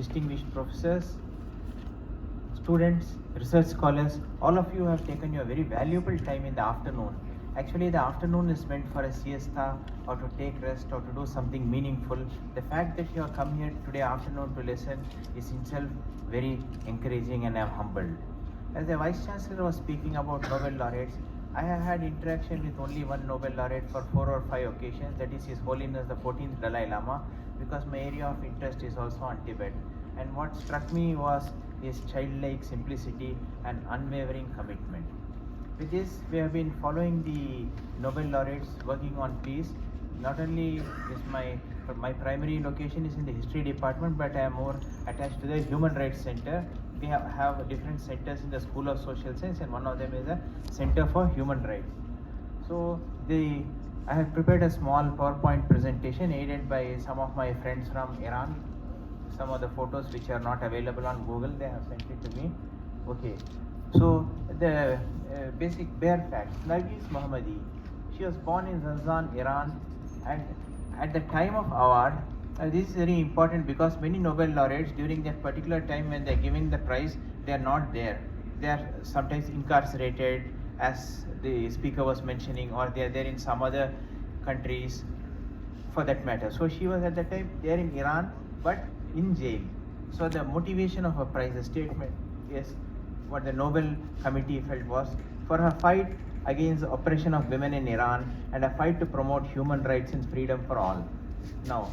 distinguished professors, students, research scholars, all of you have taken your very valuable time in the afternoon. Actually, the afternoon is meant for a siesta or to take rest or to do something meaningful. The fact that you have come here today afternoon to listen is itself very encouraging, and I am humbled. As the Vice Chancellor was speaking about Nobel Laureates, I have had interaction with only one Nobel Laureate for 4 or 5 occasions, that is His Holiness the 14th Dalai Lama, because my area of interest is also on Tibet. And what struck me was his childlike simplicity and unwavering commitment. With this, we have been following the Nobel Laureates working on peace. Not only is my primary location is in the history department, but I am more attached to the Human Rights Center. We have different centers in the School of Social Science, and one of them is a Center for Human Rights. So I have prepared a small PowerPoint presentation aided by some of my friends from Iran. Some of the photos which are not available on Google, they have sent it to me. Okay, so the basic bare facts. Narges Mohammadi, she was born in Zanjan, Iran, and at the time of award, this is very important because many Nobel laureates during that particular time when they are giving the prize, they are not there. They are sometimes incarcerated, as the speaker was mentioning, or they are there in some other countries for that matter. So she was at that time there in Iran, but in jail. So the motivation of her prize, the statement, yes, what the Nobel Committee felt was for her fight against the oppression of women in Iran and a fight to promote human rights and freedom for all. Now,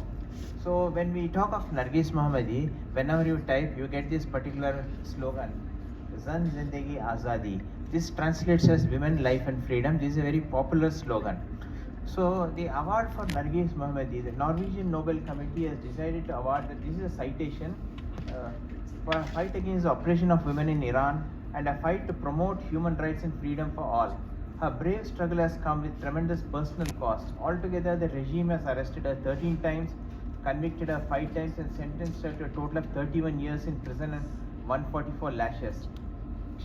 so when we talk of Narges Mohammadi, whenever you type, you get this particular slogan, Zan Zindagi Azadi. This translates as women, life and freedom. This is a very popular slogan. So the award for Narges Mohammadi, the Norwegian Nobel Committee has decided to award that this is a citation for a fight against the oppression of women in Iran and a fight to promote human rights and freedom for all. Her brave struggle has come with tremendous personal cost. Altogether, the regime has arrested her 13 times, convicted her 5 times, and sentenced her to a total of 31 years in prison and 144 lashes.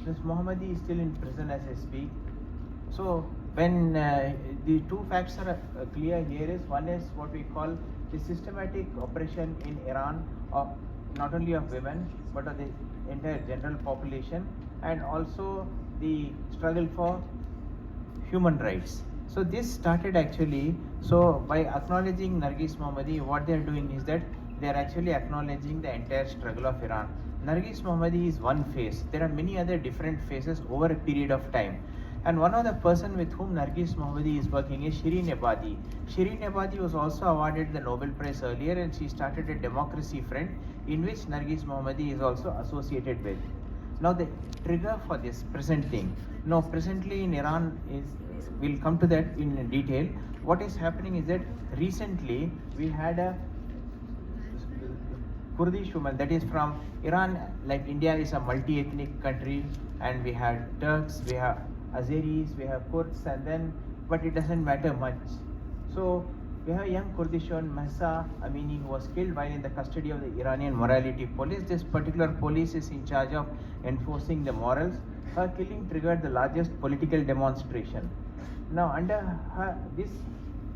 Ms. Mohammadi is still in prison as I speak. So when the two facts are clear here is, one is what we call the systematic oppression in Iran of not only of women but of the entire general population, and also the struggle for human rights. So this started actually, so by acknowledging Narges Mohammadi, what they are doing is that they are actually acknowledging the entire struggle of Iran. Narges Mohammadi is one phase. There are many other different phases over a period of time. And one of the person with whom Narges Mohammadi is working is Shirin Ebadi. Shirin Ebadi was also awarded the Nobel Prize earlier, and she started a democracy front in which Narges Mohammadi is also associated with. Now the trigger for this present thing. Now presently in Iran is, we'll come to that in detail. What is happening is that recently we had a Kurdish woman, that is from Iran. Like India is a multi-ethnic country, and we have Turks, we have Azeris, we have Kurds, and then, but it doesn't matter much. So we have a young Kurdish woman, Mahsa Amini, who was killed while in the custody of the Iranian morality police. This particular police is in charge of enforcing the morals. Her killing triggered the largest political demonstration. Now under this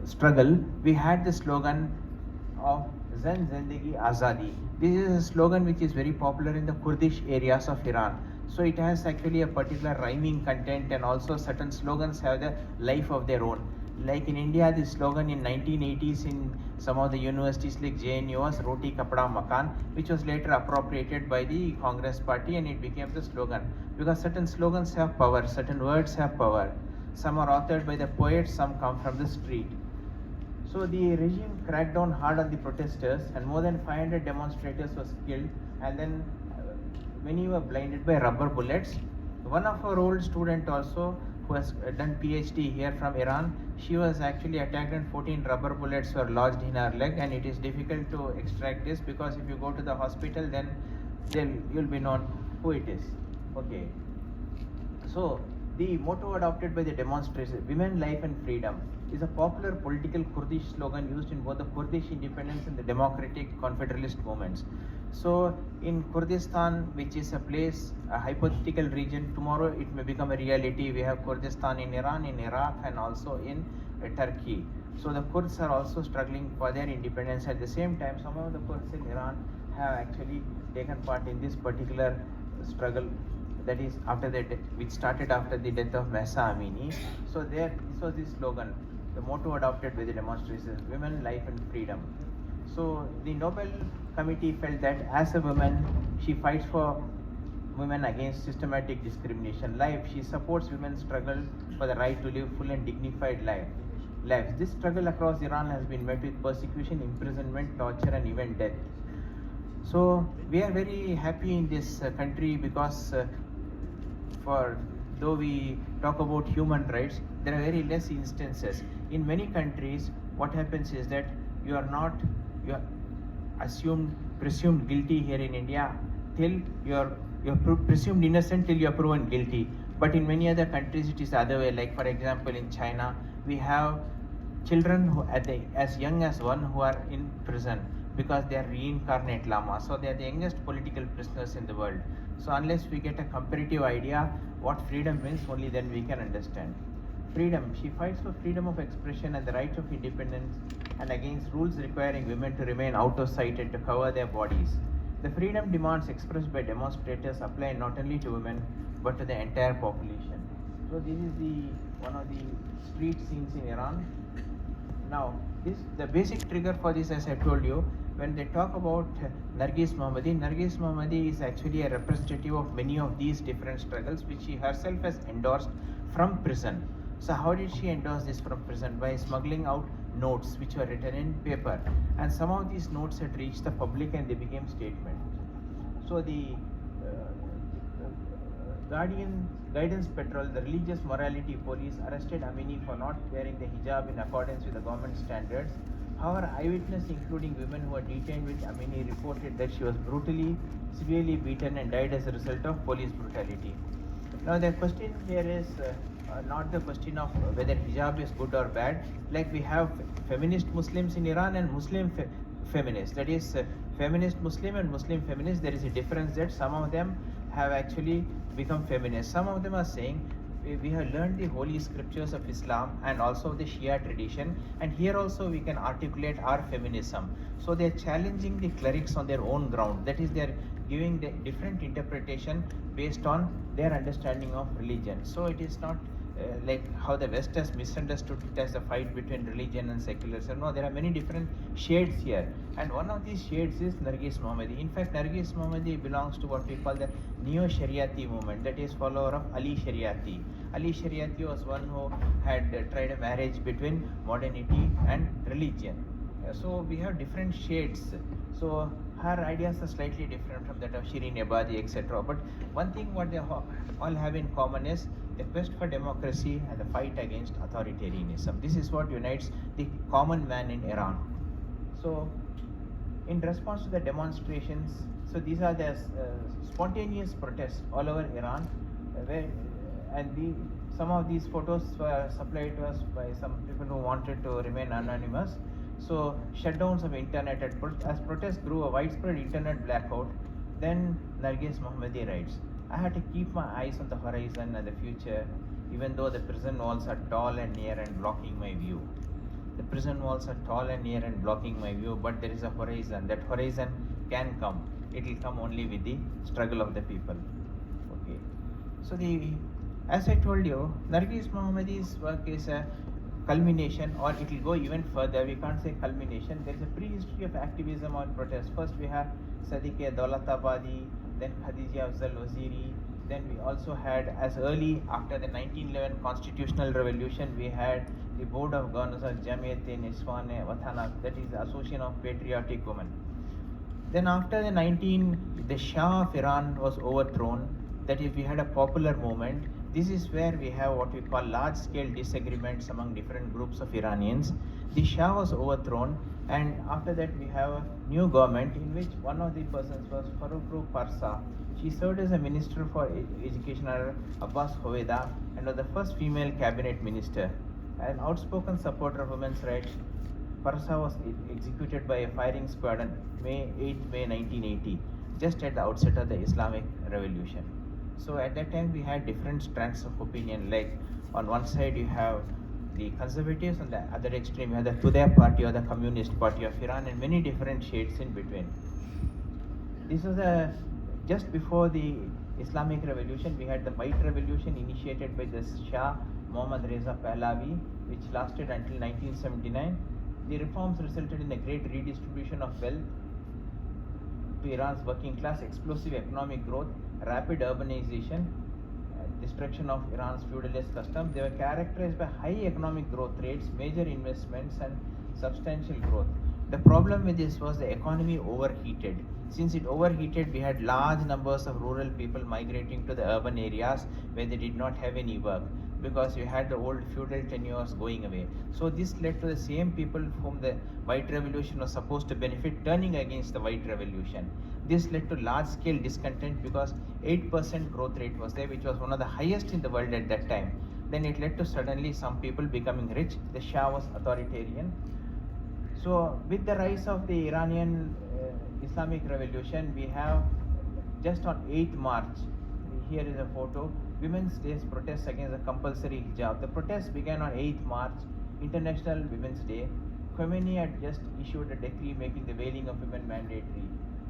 struggle, we had the slogan of Zan Zindagi Azadi. This is a slogan which is very popular in the Kurdish areas of Iran. So it has actually a particular rhyming content, and also certain slogans have the life of their own. Like in India, the slogan in 1980s in some of the universities like JNU was Roti Kapda Makan, which was later appropriated by the Congress party, and it became the slogan. Because certain slogans have power, certain words have power. Some are authored by the poets, some come from the street. So the regime cracked down hard on the protesters, and more than 500 demonstrators was killed, and then many were blinded by rubber bullets. One of our old student also, who has done PhD here from Iran, she was actually attacked and 14 rubber bullets were lodged in her leg, and it is difficult to extract this because if you go to the hospital, then you'll be known who it is. Okay. So the motto adopted by the demonstrators, Women, Life and Freedom, is a popular political Kurdish slogan used in both the Kurdish independence and the democratic confederalist movements. So in Kurdistan, which is a place, a hypothetical region, tomorrow it may become a reality. We have Kurdistan in Iran, in Iraq, and also in Turkey. So the Kurds are also struggling for their independence. At the same time, some of the Kurds in Iran have actually taken part in this particular struggle, that is after the which started after the death of Mahsa Amini. So there, this was the slogan, the motto adopted by the demonstrators: women, life and freedom. So the Nobel Committee felt that as a woman, she fights for women against systematic discrimination. Life, she supports women's struggle for the right to live full and dignified lives. This struggle across Iran has been met with persecution, imprisonment, torture, and even death. So we are very happy in this country because for though we talk about human rights, there are very less instances. In many countries, what happens is that you are presumed guilty here in India till you're presumed innocent till you are proven guilty. But in many other countries, it is the other way. Like for example, in China, we have children who as young as one who are in prison because they are reincarnate lamas. So they are the youngest political prisoners in the world. So unless we get a comparative idea what freedom means, only then we can understand. Freedom. She fights for freedom of expression and the right of independence, and against rules requiring women to remain out of sight and to cover their bodies. The freedom demands expressed by demonstrators apply not only to women but to the entire population. So this is one of the street scenes in Iran. Now, the basic trigger for this, as I told you, when they talk about Narges Mohammadi is actually a representative of many of these different struggles which she herself has endorsed from prison. So how did she endorse this from prison? By smuggling out notes which were written in paper, and some of these notes had reached the public and they became statements. So the Guidance Patrol, the religious morality police, arrested Amini for not wearing the hijab in accordance with the government standards. However, eyewitness, including women who were detained with Amini, reported that she was brutally, severely beaten and died as a result of police brutality. Now the question here is not the question of whether hijab is good or bad. Like we have feminist Muslims in Iran and Muslim feminists. That is feminist Muslim and Muslim feminist. There is a difference that some of them have actually become feminists. Some of them are saying we have learned the holy scriptures of Islam and also the Shia tradition, and here also we can articulate our feminism. So they are challenging the clerics on their own ground. That is, they are giving the different interpretation based on their understanding of religion. So it is not like how the West has misunderstood it as a fight between religion and secularism. No, there are many different shades here, and one of these shades is Narges Mohammadi. In fact, Narges Mohammadi belongs to what we call the Neo-Shariati movement, that is follower of Ali Shariati. Ali Shariati was one who had tried a marriage between modernity and religion. So we have different shades. So her ideas are slightly different from that of Shirin Ebadi, etc. But one thing what they all have in common is the quest for democracy and the fight against authoritarianism. This is what unites the common man in Iran. So in response to the demonstrations, so these are the spontaneous protests all over Iran, some of these photos were supplied to us by some people who wanted to remain anonymous. So shutdowns of internet as protests grew, a widespread internet blackout. Then Narges Mohammadi writes, I had to keep my eyes on the horizon and the future, even though the prison walls are tall and near and blocking my view. The prison walls are tall and near and blocking my view, but there is a horizon. That horizon can come. It will come only with the struggle of the people. Okay. So as I told you, Narges Mohammadi's work is a culmination, or it will go even further. We can't say culmination. There is a prehistory of activism or protest. First we have Sadiq Daulatabadi, then Khadija Afzal Waziri. Then we also had, as early after the 1911 constitutional revolution, we had the Board of Governors of Jamiat-e-Niswan-e Watana, that is the Association of Patriotic Women. Then after the Shah of Iran was overthrown, that is, we had a popular movement. This is where we have what we call large-scale disagreements among different groups of Iranians. The Shah was overthrown, and after that we have a new government in which one of the persons was Farrukh Parsa. She served as a minister for education under Abbas Hoveda and was the first female cabinet minister. An outspoken supporter of women's rights, Parsa was executed by a firing squad on May 1980, just at the outset of the Islamic Revolution. So at that time we had different strands of opinion, like on one side you have the conservatives, on the other extreme you have the Tudeh party or the Communist Party of Iran, and many different shades in between. This was just before the Islamic Revolution. We had the White Revolution initiated by the Shah Mohammad Reza Pahlavi, which lasted until 1979. The reforms resulted in a great redistribution of wealth to Iran's working class, explosive economic growth, rapid urbanization, destruction of Iran's feudalist customs. They were characterized by high economic growth rates, major investments, and substantial growth. The problem with this was the economy overheated. Since it overheated, we had large numbers of rural people migrating to the urban areas where they did not have any work, because you had the old feudal tenures going away. So this led to the same people whom the White Revolution was supposed to benefit turning against the White Revolution. This led to large-scale discontent because 8% growth rate was there, which was one of the highest in the world at that time. Then it led to suddenly some people becoming rich. The Shah was authoritarian. So with the rise of the Iranian Islamic Revolution, we have just on 8th March, here is a photo, Women's Day's protests against the compulsory hijab. The protests began on 8th March, International Women's Day. Khomeini had just issued a decree making the veiling of women mandatory.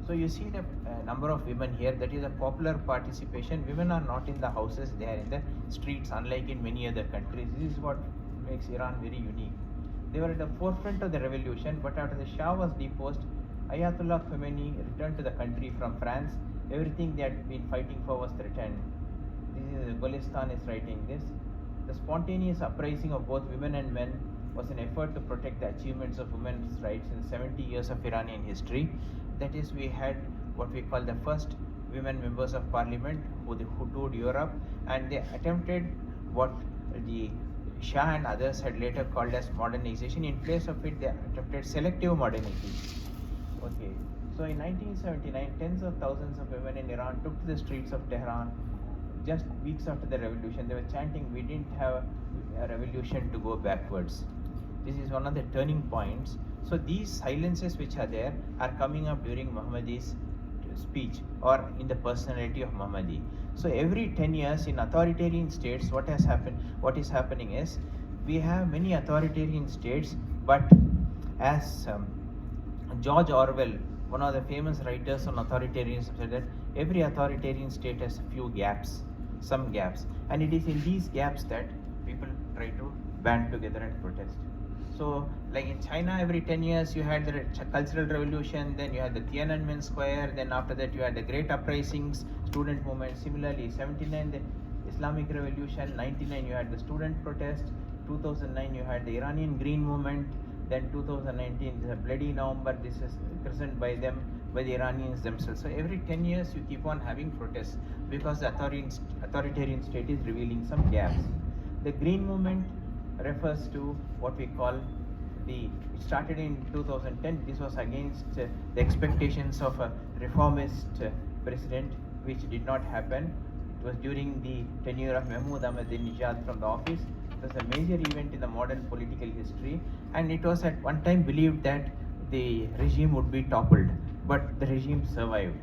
So you see the number of women here, that is a popular participation. Women are not in the houses, they are in the streets, unlike in many other countries. This is what makes Iran very unique. They were at the forefront of the revolution, but after the Shah was deposed, Ayatollah Khomeini returned to the country from France. Everything they had been fighting for was threatened. This is Gulistan is writing this. The spontaneous uprising of both women and men was an effort to protect the achievements of women's rights in 70 years of Iranian history. That is, we had what we call the first women members of parliament who toured Europe, and they attempted what the Shah and others had later called as modernization. In place of it, they attempted selective modernity. Okay, so in 1979, tens of thousands of women in Iran took to the streets of Tehran. Just weeks after the revolution, they were chanting, "We didn't have a revolution to go backwards." This is one of the turning points. So these silences which are there are coming up during Mohammadi's speech or in the personality of Mohammadi. So every 10 years in authoritarian states, what is happening is, we have many authoritarian states, but as George Orwell, one of the famous writers on authoritarianism, said that every authoritarian state has some gaps, and it is in these gaps that people try to band together and protest. So, like in China, every 10 years you had the Cultural Revolution, then you had the Tiananmen Square, then after that you had the Great Uprisings, student movement. Similarly, 79, the Islamic Revolution, 99, you had the student protest, 2009, you had the Iranian Green Movement, then 2019, the Bloody November, this is christened by the Iranians themselves. So every 10 years you keep on having protests because the authoritarian state is revealing some gaps. The Green Movement refers to what we call it started in 2010. This was against the expectations of a reformist president, which did not happen. It was during the tenure of Mahmoud Ahmadinejad from the office. It was a major event in the modern political history, and it was at one time believed that the regime would be toppled, but the regime survived.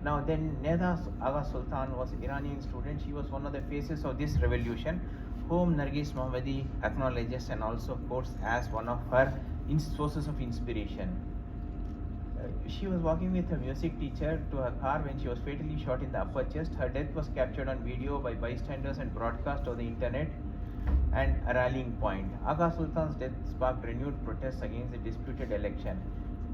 Now then, Neda Aga Sultan was an Iranian student. She was one of the faces of this revolution, whom Narges Mohammadi acknowledges and also quotes as one of her sources of inspiration. She was walking with her music teacher to her car when she was fatally shot in the upper chest. Her death was captured on video by bystanders and broadcast on the internet, and a rallying point. Aga Sultan's death sparked renewed protests against the disputed election.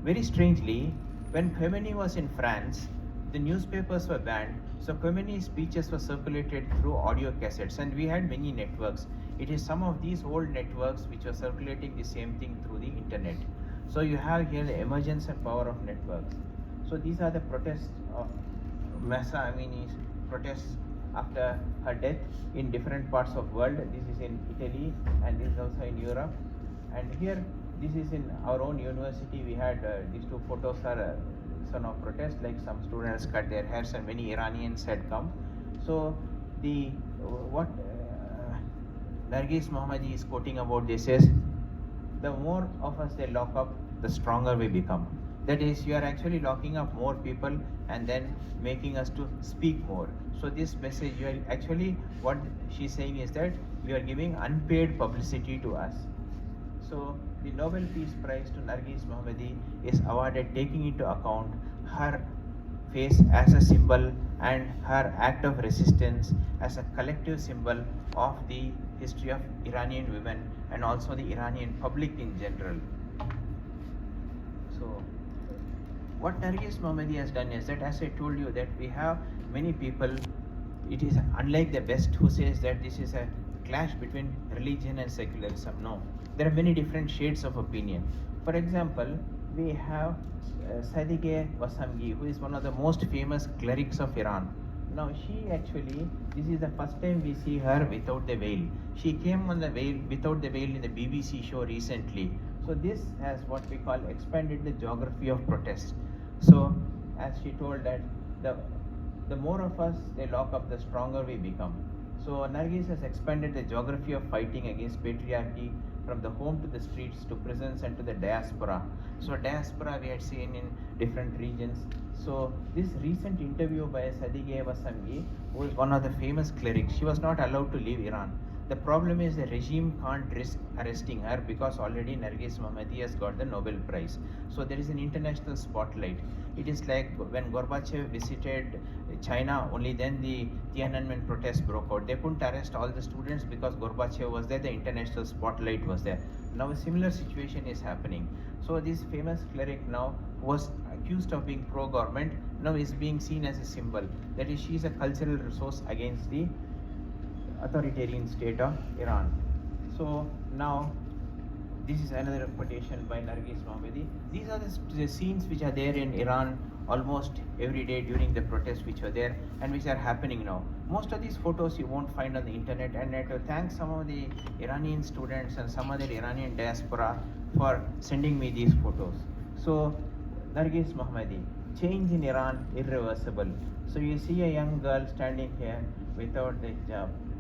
Very strangely, when Khomeini was in France, the newspapers were banned, so Khomeini's speeches were circulated through audio cassettes, and we had many networks. It is some of these old networks which were circulating the same thing through the internet. So you have here the emergence and power of networks. So these are the protests of Mahsa Amini's protests after her death in different parts of world. This is in Italy and this is also in Europe. And here, this is in our own university. We had these two photos are son of protest, like some students cut their hairs and many Iranians had come. So the what Narges Mohammadi is quoting about this is, the more of us they lock up, the stronger we become. That is, you are actually locking up more people and then making us to speak more. So this message, you are actually, what she's saying is that you are giving unpaid publicity to us. So the Nobel Peace Prize to Narges Mohammadi is awarded taking into account her face as a symbol and her act of resistance as a collective symbol of the history of Iranian women and also the Iranian public in general. So, what Narges Mohammadi has done is that, as I told you, that we have many people. It is unlike the West, who says that this is a clash between religion and secularism. No, there are many different shades of opinion. For example, we have Sadige Wasamgi, who is one of the most famous clerics of Iran. Now, she actually, this is the first time we see her without the veil. She came on the veil without the veil in the BBC show recently. So this has what we call expanded the geography of protest. So, as she told that the more of us they lock up, the stronger we become. So Narges has expanded the geography of fighting against patriarchy from the home to the streets to prisons and to the diaspora. So diaspora we had seen in different regions. So this recent interview by Sadige Wasamgi, who is one of the famous clerics, she was not allowed to leave Iran. The problem is the regime can't risk arresting her because already Narges Mohammadi has got the Nobel Prize. So there is an international spotlight. It is like when Gorbachev visited China, only then the Tiananmen protests broke out. They couldn't arrest all the students because Gorbachev was there, the international spotlight was there. Now a similar situation is happening. So this famous cleric now was accused of being pro-government, now is being seen as a symbol. That is, she is a cultural resource against the authoritarian state of Iran. So now this is another quotation by Narges Mohammadi. These are the scenes which are there in Iran almost every day during the protests which were there and which are happening now. Most of these photos you won't find on the internet, and I have to thank some of the Iranian students and some other Iranian diaspora for sending me these photos. So Narges Mohammadi, change in Iran irreversible. So you see a young girl standing here without the hijab.